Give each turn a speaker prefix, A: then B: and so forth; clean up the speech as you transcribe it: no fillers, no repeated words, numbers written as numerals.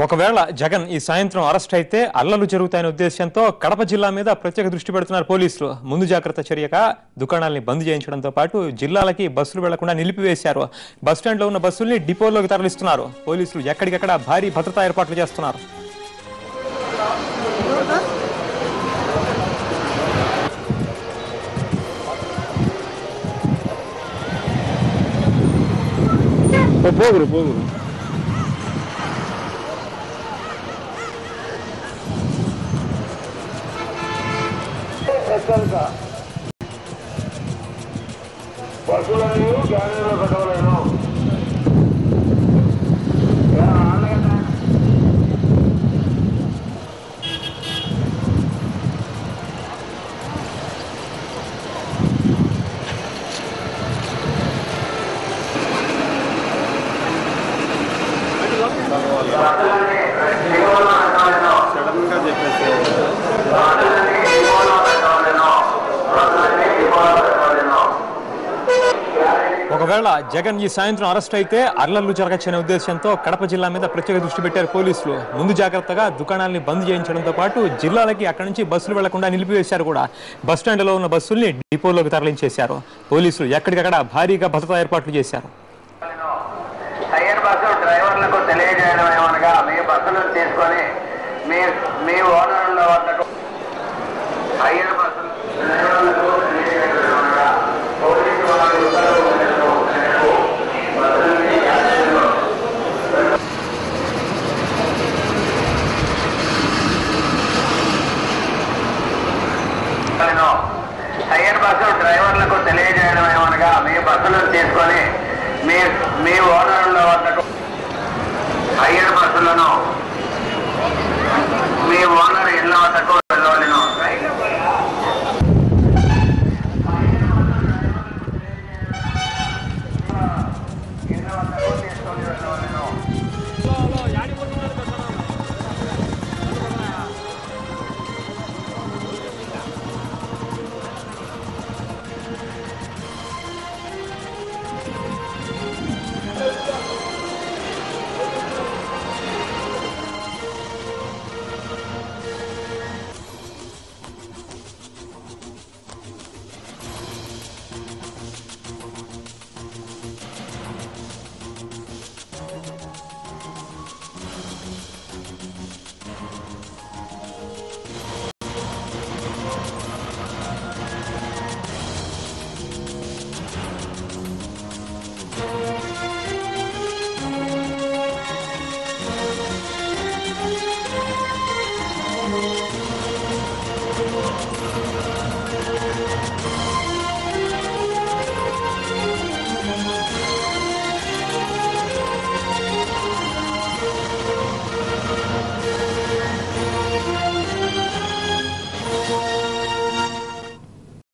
A: ఒకవేళ జగన్ ఈ సాయంత్రం అరెస్ట్ అయితే అల్లర్లు జరుగుతాయనే ఉద్దేశంతో కడప జిల్లా మీద ప్రత్యేక దృష్టి పెడుతున్నారు పోలీసులు. ముందు జాగ్రత్త చర్యగా దుకాణాలని బంద్ చేయించడంతో పాటు జిల్లాలకి బస్సులు వెళ్లకుండా నిలిపివేశారు. బస్టాండ్లో ఉన్న బస్సుల్ని డిపోలోకి తరలిస్తున్నారు. పోలీసులు ఎక్కడికక్కడ భారీ భద్రతా ఏర్పాట్లు చేస్తున్నారు.
B: బస్సులను గ్యారేజ్లో పెట్టవలేను.
A: ఒకవేళ జగన్ ఈ సాయంత్రం అరెస్ట్ అయితే అల్లర్లు జరగచ్చనే ఉద్దేశంతో కడప జిల్లా మీద ప్రత్యేక దృష్టి పెట్టారు పోలీసులు. ముందు జాగ్రత్తగా దుకాణాలని బంద్ చేయించడంతో పాటు జిల్లాలకి అక్కడి నుంచి బస్సులు వెళ్లకుండా నిలిపివేశారు కూడా. బస్టాండ్లో ఉన్న బస్సుల్ని డిపోలోకి తరలించేశారు. పోలీసులు ఎక్కడికక్కడ భారీగా భద్రతా ఏర్పాట్లు చేశారు.
B: డ్రైవర్లకు తెలియజేయడం ఏమనగా మీ బస్సులను తీసుకొని మీ ఓనర్ల వద్దకు హైయర్ బస్సులు డ్రైవర్లకు తెలియజేయడం ఏమనగా మీ బస్సులను తీసుకొని మీ ఓనర్ల వద్దకు హైయర్ బస్సులను మీ ఓనర్ ఇళ్ల వద్దకు వెళ్ళవలను.